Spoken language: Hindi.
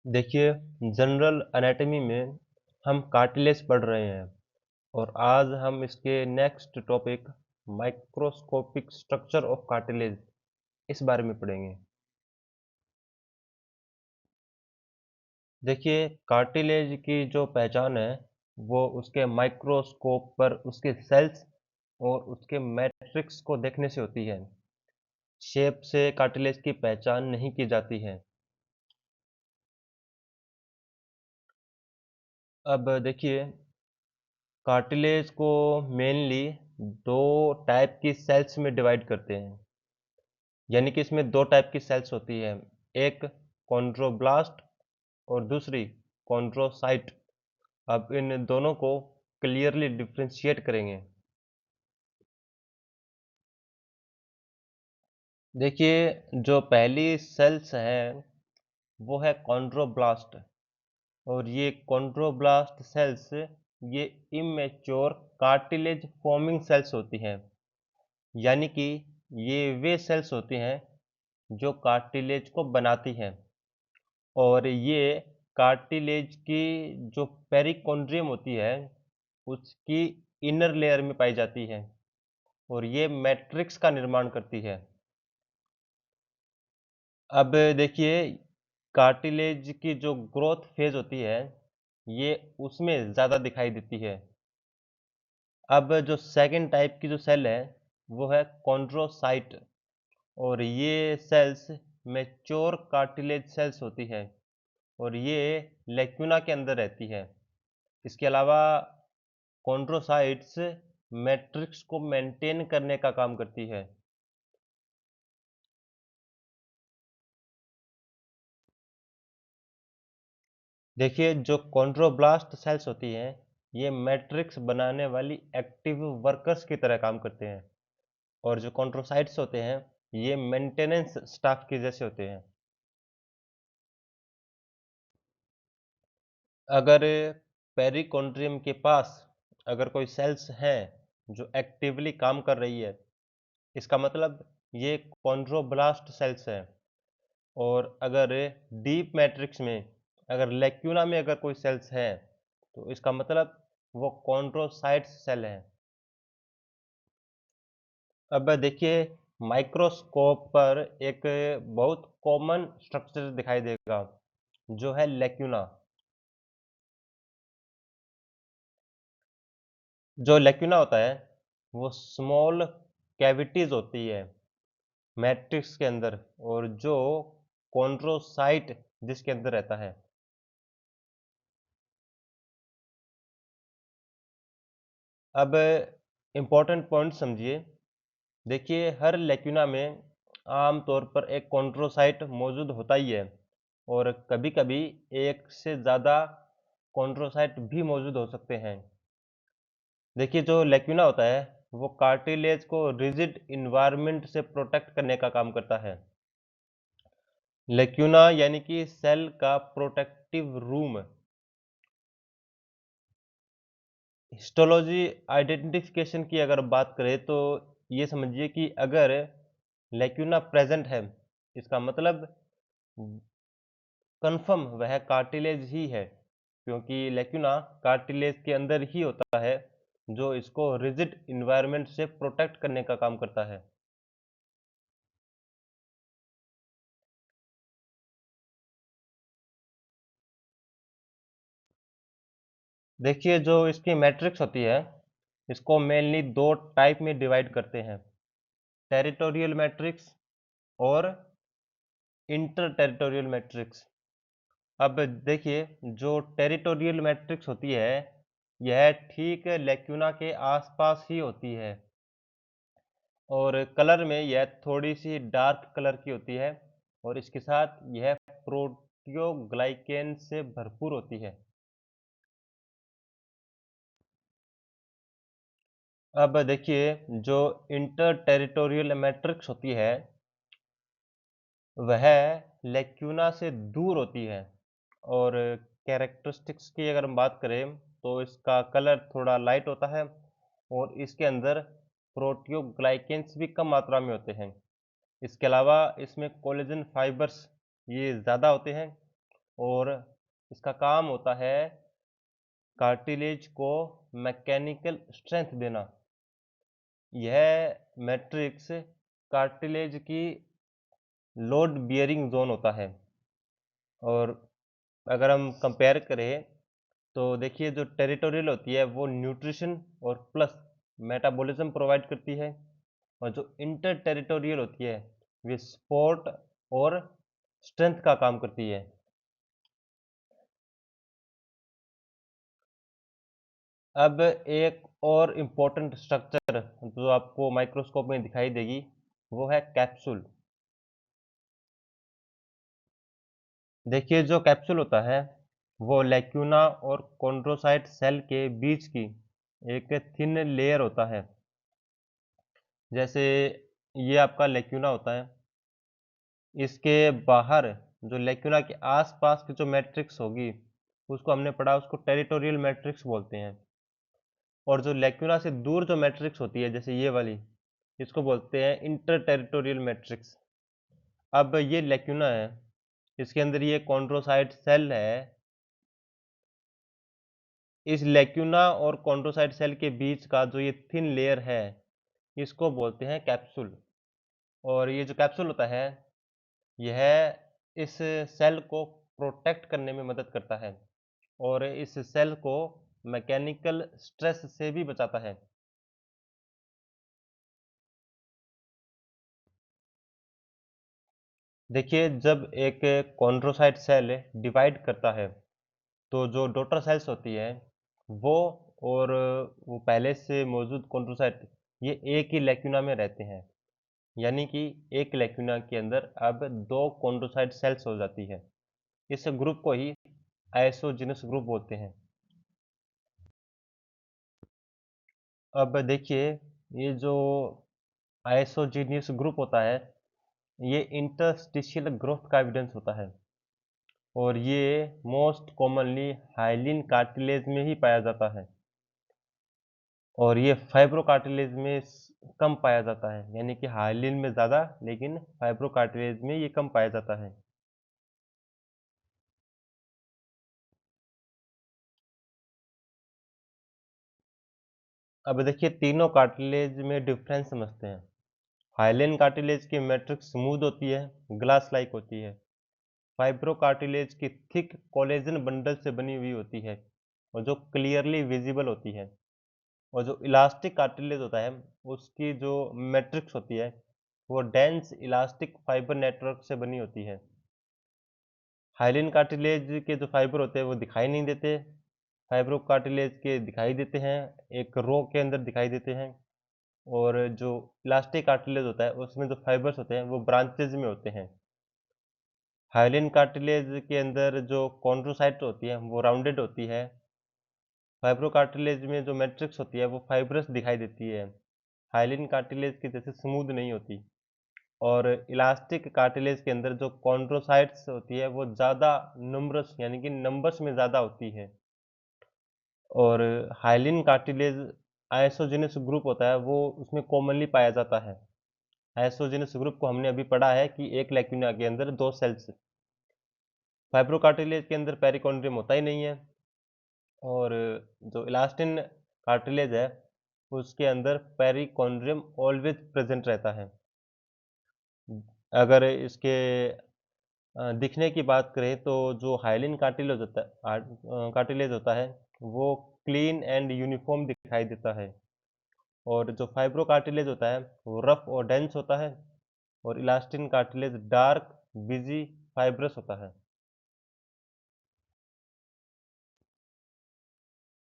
देखिए, जनरल एनाटॉमी में हम कार्टिलेज पढ़ रहे हैं और आज हम इसके next topic microscopic structure of cartilage इस बारे में पढ़ेंगे। देखिए, कार्टिलेज की जो पहचान है वो उसके माइक्रोस्कोप पर उसके सेल्स और उसके मैट्रिक्स को देखने से होती है। शेप से कार्टिलेज की पहचान नहीं की जाती है। अब देखिए, कार्टिलेज को मेनली दो टाइप की सेल्स में डिवाइड करते हैं। यानी कि इसमें दो टाइप की सेल्स होती है, एक कॉन्ड्रोब्लास्ट और दूसरी कॉन्ड्रोसाइट। अब इन दोनों को क्लियरली डिफ्रेंशिएट करेंगे। देखिए, जो पहली सेल्स है वो है कॉन्ड्रोब्लास्ट और ये कॉन्ड्रोब्लास्ट सेल्स ये इमेच्योर कार्टिलेज फॉर्मिंग सेल्स होती हैं। यानी कि ये वे सेल्स होती हैं जो कार्टिलेज को बनाती हैं और ये कार्टिलेज की जो पेरिकोन्ड्रियम होती है उसकी इनर लेयर में पाई जाती है और ये मैट्रिक्स का निर्माण करती है। अब देखिए, कार्टिलेज की जो ग्रोथ फेज होती है ये उसमें ज़्यादा दिखाई देती है। अब जो सेकंड टाइप की जो सेल है वो है कॉन्ड्रोसाइट और ये सेल्स मैच्योर कार्टिलेज सेल्स होती है और ये लेक्यूना के अंदर रहती है। इसके अलावा कॉन्ड्रोसाइट्स मैट्रिक्स को मेंटेन करने का काम करती है। देखिए, जो कॉन्ड्रोब्लास्ट सेल्स होती हैं ये मैट्रिक्स बनाने वाली एक्टिव वर्कर्स की तरह काम करते हैं और जो कॉन्ड्रोसाइट्स होते हैं ये मेंटेनेंस स्टाफ के जैसे होते हैं। अगर पेरिकोन्ड्रियम के पास अगर कोई सेल्स हैं जो एक्टिवली काम कर रही है, इसका मतलब ये कॉन्ड्रोब्लास्ट सेल्स है। और अगर डीप मैट्रिक्स में अगर लेक्यूना में अगर कोई सेल्स है तो इसका मतलब वो कॉन्ड्रोसाइट्स सेल है। अब देखिए, माइक्रोस्कोप पर एक बहुत कॉमन स्ट्रक्चर दिखाई देगा जो है लेक्यूना। जो लेक्यूना होता है वो स्मॉल कैविटीज होती है मैट्रिक्स के अंदर और जो कॉन्ड्रोसाइट जिसके अंदर रहता है। अब इम्पोर्टेंट पॉइंट समझिए। देखिए, हर लेक्यूना में आमतौर पर एक कॉन्ड्रोसाइट मौजूद होता ही है और कभी-कभी एक से ज़्यादा कॉन्ड्रोसाइट भी मौजूद हो सकते हैं। देखिए, जो लेक्यूना होता है वो कार्टिलेज को रिजिड इन्वायरमेंट से प्रोटेक्ट करने का काम करता है। लेक्यूना यानी कि सेल का प्रोटेक्टिव रूम। हिस्टोलॉजी आइडेंटिफिकेशन की अगर बात करें तो ये समझिए कि अगर लेक्यूना प्रेजेंट है इसका मतलब कंफर्म वह कार्टिलेज ही है क्योंकि लेक्यूना कार्टिलेज के अंदर ही होता है जो इसको रिजिड इन्वायरमेंट से प्रोटेक्ट करने का काम करता है। देखिए, जो इसकी मैट्रिक्स होती है इसको मेनली दो टाइप में डिवाइड करते हैं, टेरिटोरियल मैट्रिक्स और इंटर टेरिटोरियल मैट्रिक्स। अब देखिए, जो टेरिटोरियल मैट्रिक्स होती है यह ठीक लेक्यूना के आसपास ही होती है और कलर में यह थोड़ी सी डार्क कलर की होती है और इसके साथ यह प्रोटियोग्लाइकेन से भरपूर होती है। अब देखिए, जो इंटर टेरिटोरियल मैट्रिक्स होती है वह लेक्यूना से दूर होती है और कैरेक्टरिस्टिक्स की अगर हम बात करें तो इसका कलर थोड़ा लाइट होता है और इसके अंदर प्रोटियोग्लाइकेन्स भी कम मात्रा में होते हैं। इसके अलावा इसमें कोलेजन फाइबर्स ये ज़्यादा होते हैं और इसका काम होता है कार्टिलेज को मैकेनिकल स्ट्रेंथ देना। यह मैट्रिक्स कार्टिलेज की लोड बियरिंग जोन होता है। और अगर हम कंपेयर करें तो देखिए जो टेरिटोरियल होती है वो न्यूट्रिशन और प्लस मेटाबॉलिज्म प्रोवाइड करती है, और जो इंटर टेरिटोरियल होती है वे सपोर्ट और स्ट्रेंथ का काम करती है। अब एक और इम्पोर्टेंट स्ट्रक्चर जो आपको माइक्रोस्कोप में दिखाई देगी वो है कैप्सूल। देखिए जो कैप्सूल होता है वो लैक्यूना और कॉन्ड्रोसाइट सेल के बीच की एक थिन लेयर होता है। जैसे ये आपका लैक्यूना होता है, इसके बाहर जो लैक्यूना के आसपास की जो मैट्रिक्स होगी उसको हमने पढ़ा, उसको टेरिटोरियल मैट्रिक्स बोलते हैं। और जो लैक्यूना से दूर जो मैट्रिक्स होती है जैसे ये वाली, इसको बोलते हैं इंटर टेरिटोरियल मैट्रिक्स। अब ये लैक्यूना है, इसके अंदर ये कॉन्ड्रोसाइट सेल है। इस लैक्यूना और कॉन्ड्रोसाइट सेल के बीच का जो ये थिन लेयर है इसको बोलते हैं कैप्सूल। और ये जो कैप्सूल होता है यह इस सेल को प्रोटेक्ट करने में मदद करता है और इस सेल को मैकेनिकल स्ट्रेस से भी बचाता है। देखिए जब एक कॉन्ड्रोसाइट सेल डिवाइड करता है तो जो डॉटर सेल्स होती है वो और वो पहले से मौजूद कॉन्ड्रोसाइट ये एक ही लैक्यूना में रहते हैं। यानी कि एक लैक्यूना के अंदर अब दो कॉन्ड्रोसाइट सेल्स हो जाती है। इस ग्रुप को ही आइसोजिनस ग्रुप बोलते हैं। अब देखिए ये जो आइसोजिनियस ग्रुप होता है ये इंटरस्टिशियल ग्रोथ का एविडेंस होता है, और ये मोस्ट कॉमनली हाइलिन कार्टिलेज में ही पाया जाता है, और ये फाइब्रो कार्टिलेज में कम पाया जाता है। यानी कि हाइलिन में ज़्यादा लेकिन फाइब्रो कार्टिलेज में ये कम पाया जाता है। अब देखिए तीनों कार्टिलेज में डिफरेंस समझते हैं। हाइलिन कार्टिलेज की मैट्रिक्स स्मूथ होती है, ग्लास लाइक होती है। फाइब्रो कार्टिलेज की थिक कोलेजन बंडल से बनी हुई होती है और जो क्लियरली विजिबल होती है। और जो इलास्टिक कार्टिलेज होता है उसकी जो मैट्रिक्स होती है वो डेंस इलास्टिक फाइबर नेटवर्क से बनी होती है। हाइलिन कार्टिलेज के जो फाइबर होते हैं वो दिखाई नहीं देते, फाइब्रो कार्टिलेज के दिखाई देते हैं, एक रो के अंदर दिखाई देते हैं। और जो इलास्टिक कार्टिलेज होता है उसमें जो फाइबर्स होते हैं वो ब्रांचेज में होते हैं। हाइलिन कार्टिलेज के अंदर जो कॉन्ड्रोसाइट होती है वो राउंडेड होती है। फाइब्रो कार्टिलेज में जो मैट्रिक्स होती है वो फाइब्रस दिखाई देती है, हाइलिन कार्टिलेज की जैसे स्मूथ नहीं होती। और इलास्टिक कार्टिलेज के अंदर जो कॉन्ड्रोसाइट्स होती है वो ज़्यादा नुमरस यानी कि नंबर्स में ज़्यादा होती है। और हाइलिन कार्टिलेज आइसोजिनस ग्रुप होता है वो उसमें कॉमनली पाया जाता है। आइसोजिनस ग्रुप को हमने अभी पढ़ा है कि एक लैक्यूना के अंदर दो सेल्स। फाइब्रो कार्टिलेज के अंदर पेरिकॉन्ड्रियम होता ही नहीं है। और जो इलास्टिन कार्टिलेज है उसके अंदर पेरिकॉन्ड्रियम ऑलवेज प्रेजेंट रहता है। अगर इसके दिखने की बात करें तो जो हाइलिन कार्टिलेज होता है वो क्लीन एंड यूनिफॉर्म दिखाई देता है, और जो फाइब्रो कार्टिलेज होता है वो रफ और डेंस होता है, और elastin cartilage dark busy fibrous होता है।